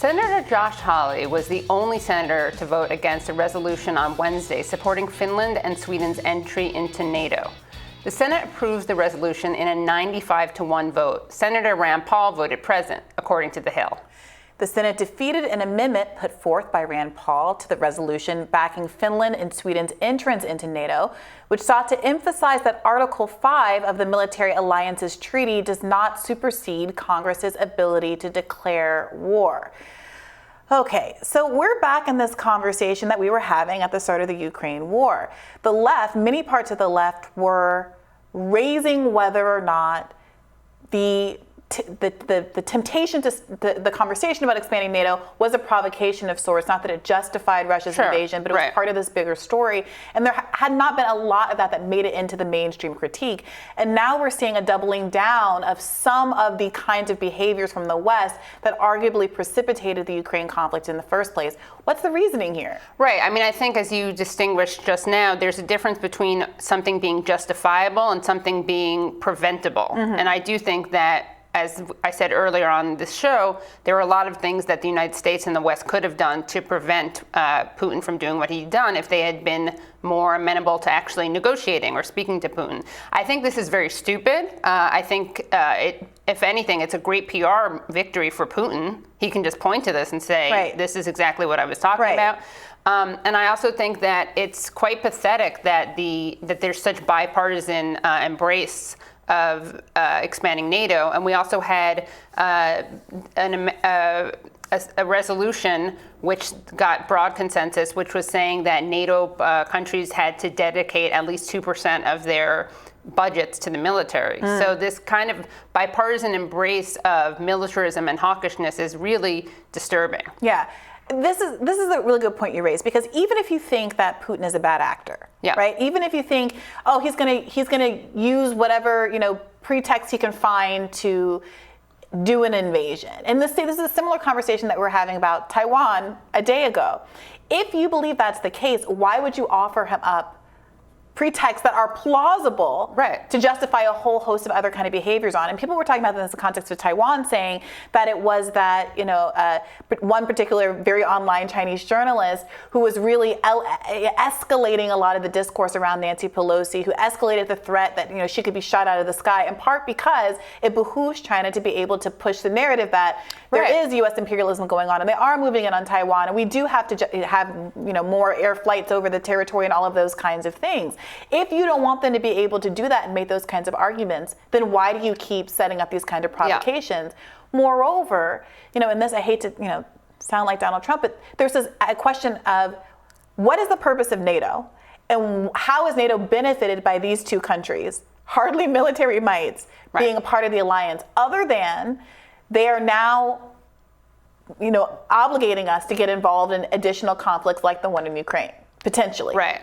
Senator Josh Hawley was the only senator to vote against a resolution on Wednesday supporting Finland and Sweden's entry into NATO. The Senate approved the resolution in a 95-1 vote. Senator Rand Paul voted present, according to The Hill. The Senate defeated an amendment put forth by Rand Paul to the resolution backing Finland and Sweden's entrance into NATO, which sought to emphasize that Article 5 of the Military Alliances Treaty does not supersede Congress's ability to declare war. Okay, so we're back in this conversation that we were having at the start of the Ukraine war. The left, many parts of the left, were raising whether or not the temptation to the conversation about expanding NATO was a provocation of sorts. Not that it justified Russia's invasion, but it was part of this bigger story. And there had not been a lot of that made it into the mainstream critique. And now we're seeing a doubling down of some of the kinds of behaviors from the West that arguably precipitated the Ukraine conflict in the first place. What's the reasoning here? Right. I mean, I think as you distinguished just now, there's a difference between something being justifiable and something being preventable. Mm-hmm. And I do think that, as I said earlier on this show, there were a lot of things that the United States and the West could have done to prevent Putin from doing what he'd done if they had been more amenable to actually negotiating or speaking to Putin. I think this is very stupid. I think, if anything, it's a great PR victory for Putin. He can just point to this and say, this is exactly what I was talking about. And I also think that it's quite pathetic that there's such bipartisan embrace of expanding NATO, and we also had a resolution which got broad consensus, which was saying that NATO countries had to dedicate at least 2% of their budgets to the military. So this kind of bipartisan embrace of militarism and hawkishness is really disturbing. Yeah. This is a really good point you raised, because even if you think that Putin is a bad actor, right? Even if you think, oh, he's gonna use whatever pretext he can find to do an invasion. And this is a similar conversation that we were having about Taiwan a day ago. If you believe that's the case, why would you offer him up pretexts that are plausible to justify a whole host of other kind of behaviors on? And people were talking about this in the context of Taiwan, saying that it was that, one particular very online Chinese journalist who was really escalating a lot of the discourse around Nancy Pelosi, who escalated the threat that, she could be shot out of the sky, in part because it behooves China to be able to push the narrative that there is U.S. imperialism going on, and they are moving in on Taiwan, and we do have to have, more air flights over the territory and all of those kinds of things. If you don't want them to be able to do that and make those kinds of arguments, then why do you keep setting up these kind of provocations? Moreover, in this, I hate to, sound like Donald Trump, but there's a question of what is the purpose of NATO, and how is NATO benefited by these two countries, hardly military mights, being a part of the alliance, other than they are now, obligating us to get involved in additional conflicts like the one in Ukraine, potentially. Right.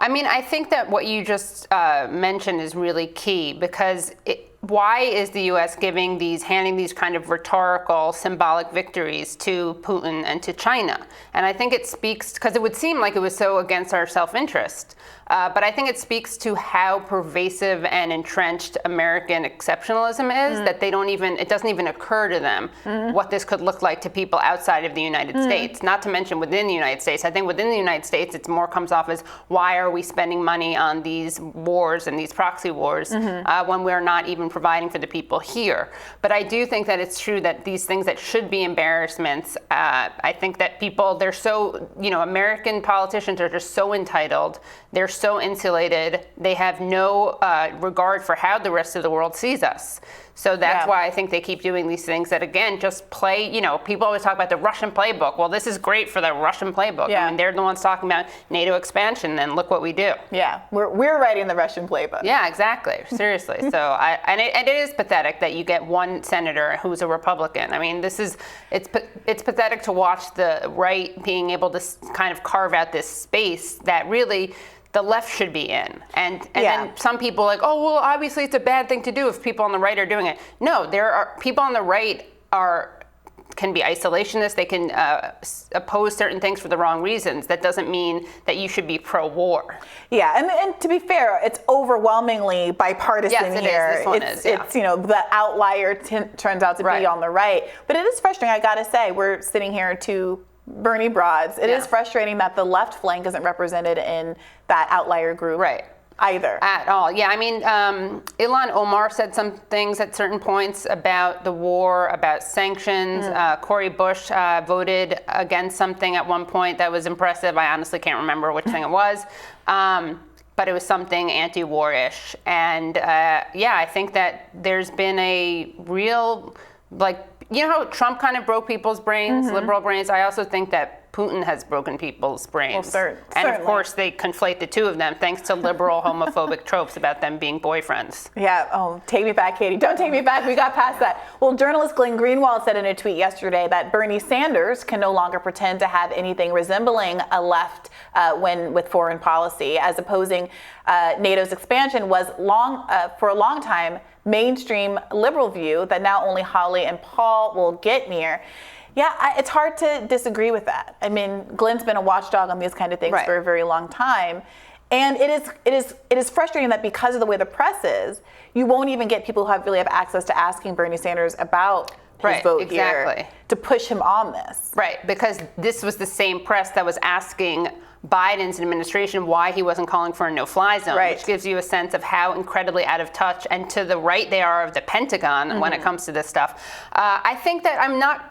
I mean, I think that what you just mentioned is really key, because why is the U.S. handing these kind of rhetorical, symbolic victories to Putin and to China? And I think it speaks, because it would seem like it was so against our self-interest, but I think it speaks to how pervasive and entrenched American exceptionalism is, that it doesn't even occur to them what this could look like to people outside of the United States, not to mention within the United States. I think within the United States, it more comes off as, why are we spending money on these wars and these proxy wars when we're not even providing for the people here? But I do think that it's true that these things that should be embarrassments, I think that they're so, American politicians are just so entitled, they're so insulated, they have no regard for how the rest of the world sees us. So that's why I think they keep doing these things that, again, just play, people always talk about the Russian playbook. Well, this is great for the Russian playbook. I mean, they're the ones talking about NATO expansion, and look what we do. Yeah, we're writing the Russian playbook. Yeah, exactly. Seriously. So it is pathetic that you get one senator who's a Republican. I mean, it's pathetic to watch the right being able to kind of carve out this space that really the left should be in. And then some people are like, oh, well, obviously it's a bad thing to do if people on the right are doing it. No, there are people on the right are can be isolationist. They can oppose certain things for the wrong reasons. That doesn't mean that you should be pro-war. Yeah, and to be fair, it's overwhelmingly bipartisan here. Yes, this one is. It's the outlier turns out to be on the right. But it is frustrating, I gotta say. We're sitting here two Bernie broads. It is frustrating that the left flank isn't represented in that outlier group. Right. Either. At all. Yeah, I mean, Ilhan Omar said some things at certain points about the war, about sanctions. Cori Bush voted against something at one point that was impressive. I honestly can't remember which thing it was. But it was something anti-war-ish. And I think that there's been a real, you know how Trump kind of broke people's brains, liberal brains? I also think that Putin has broken people's brains. Well, certainly. And of course, they conflate the two of them thanks to liberal homophobic tropes about them being boyfriends. Yeah. Oh, take me back, Katie. Don't take me back. We got past that. Well, journalist Glenn Greenwald said in a tweet yesterday that Bernie Sanders can no longer pretend to have anything resembling a left with foreign policy, as opposing NATO's expansion was for a long time mainstream liberal view that now only Holly and Paul will get near. Yeah, it's hard to disagree with that. I mean, Glenn's been a watchdog on these kind of things for a very long time. And it is frustrating that because of the way the press is, you won't even get people who really have access to asking Bernie Sanders about his vote here to push him on this. Right, because this was the same press that was asking Biden's administration why he wasn't calling for a no-fly zone, which gives you a sense of how incredibly out of touch and to the right they are of the Pentagon when it comes to this stuff. I think that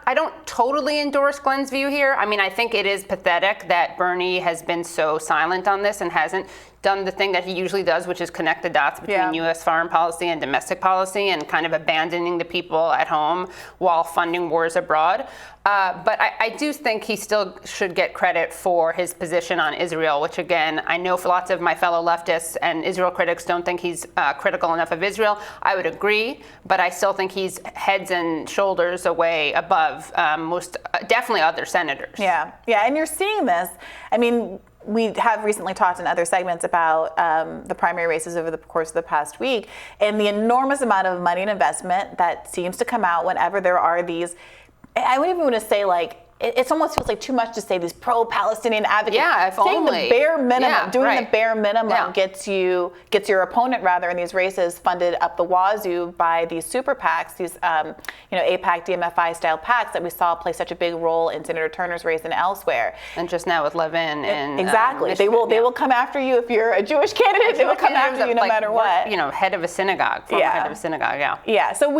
I don't totally endorse Glenn's view here. I mean, I think it is pathetic that Bernie has been so silent on this and hasn't done the thing that he usually does, which is connect the dots between U.S. foreign policy and domestic policy and kind of abandoning the people at home while funding wars abroad. But I do think he still should get credit for his position on Israel, which, again, I know for lots of my fellow leftists and Israel critics don't think he's critical enough of Israel. I would agree, but I still think he's heads and shoulders away above definitely other senators. Yeah, and you're seeing this. I mean, we have recently talked in other segments about the primary races over the course of the past week and the enormous amount of money and investment that seems to come out whenever there are these, I wouldn't even want to say it almost feels like too much to say these pro-Palestinian advocates. Yeah, if only. The bare minimum, the bare minimum gets your opponent rather in these races funded up the wazoo by these super PACs, these AIPAC, DMFI style PACs that we saw play such a big role in Senator Turner's race and elsewhere. And just now with Levin and exactly, they will come after you if you're a Jewish candidate. They will come after you no matter what. Head of a synagogue, former head of a synagogue. Yeah. So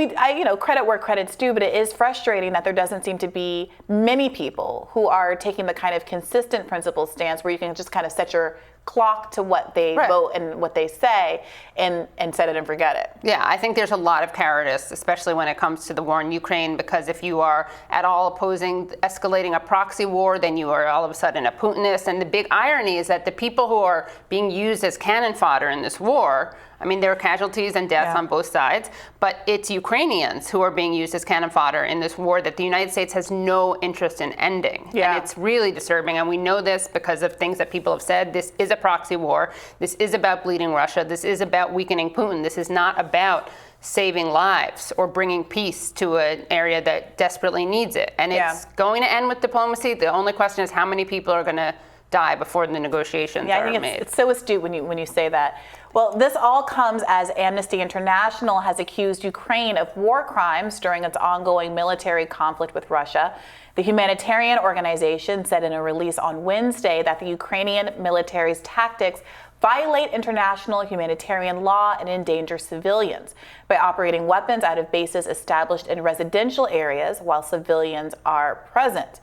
credit where credit's due, but it is frustrating that there doesn't seem to be many people who are taking the kind of consistent principled stance where you can just kind of set your clock to what they vote and what they say and set it and forget it. Yeah, I think there's a lot of cowardice, especially when it comes to the war in Ukraine, because if you are at all opposing escalating a proxy war, then you are all of a sudden a Putinist. And the big irony is that the people who are being used as cannon fodder in this war, I mean, there are casualties and deaths on both sides, but it's Ukrainians who are being used as cannon fodder in this war that the United States has no interest in ending. Yeah. And it's really disturbing. And we know this because of things that people have said. This is a proxy war. This is about bleeding Russia. This is about weakening Putin. This is not about saving lives or bringing peace to an area that desperately needs it. And it's going to end with diplomacy. The only question is how many people are going to die before the negotiations are made. I think it's so astute when you say that. Well, this all comes as Amnesty International has accused Ukraine of war crimes during its ongoing military conflict with Russia. The humanitarian organization said in a release on Wednesday that the Ukrainian military's tactics violate international humanitarian law and endanger civilians by operating weapons out of bases established in residential areas while civilians are present.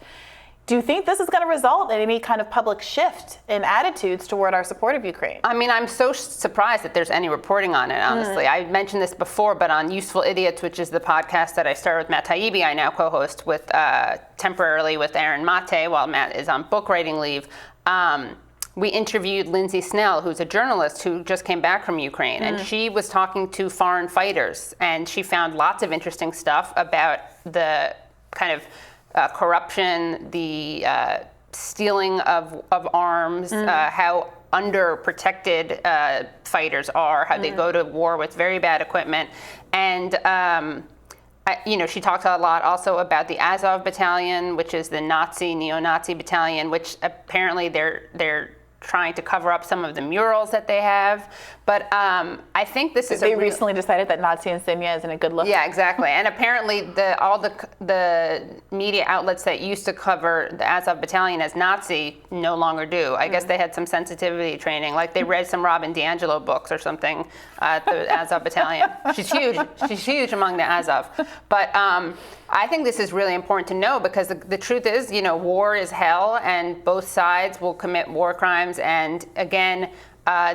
Do you think this is going to result in any kind of public shift in attitudes toward our support of Ukraine? I mean, I'm so surprised that there's any reporting on it, honestly. I mentioned this before, but on Useful Idiots, which is the podcast that I started with Matt Taibbi, I now co-host with temporarily with Aaron Mate while Matt is on book writing leave. We interviewed Lindsay Snell, who's a journalist who just came back from Ukraine, and she was talking to foreign fighters, and she found lots of interesting stuff about the kind of corruption, the stealing of arms, how underprotected fighters are, how they go to war with very bad equipment. And she talks a lot also about the Azov battalion, which is the neo-Nazi battalion, which apparently they're trying to cover up some of the murals that they have. But I think this is they recently decided that Nazi insignia isn't a good look. Yeah, exactly. And apparently all the media outlets that used to cover the Azov battalion as Nazi no longer do. I guess they had some sensitivity training, like they read some Robin DiAngelo books or something at the Azov battalion. She's huge. She's huge among the Azov. But I think this is really important to know, because the truth is, war is hell, and both sides will commit war crimes. And again,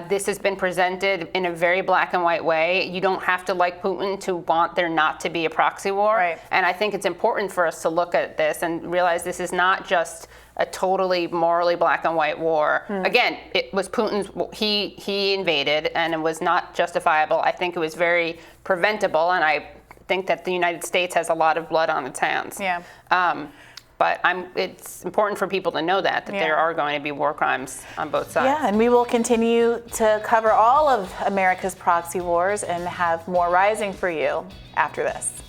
this has been presented in a very black and white way. You don't have to like Putin to want there not to be a proxy war. Right. And I think it's important for us to look at this and realize this is not just a totally morally black and white war. Again, it was Putin's, he invaded, and it was not justifiable. I think it was very preventable, and I think that the United States has a lot of blood on its hands. Yeah. But it's important for people to know that there are going to be war crimes on both sides. Yeah, and we will continue to cover all of America's proxy wars and have more rising for you after this.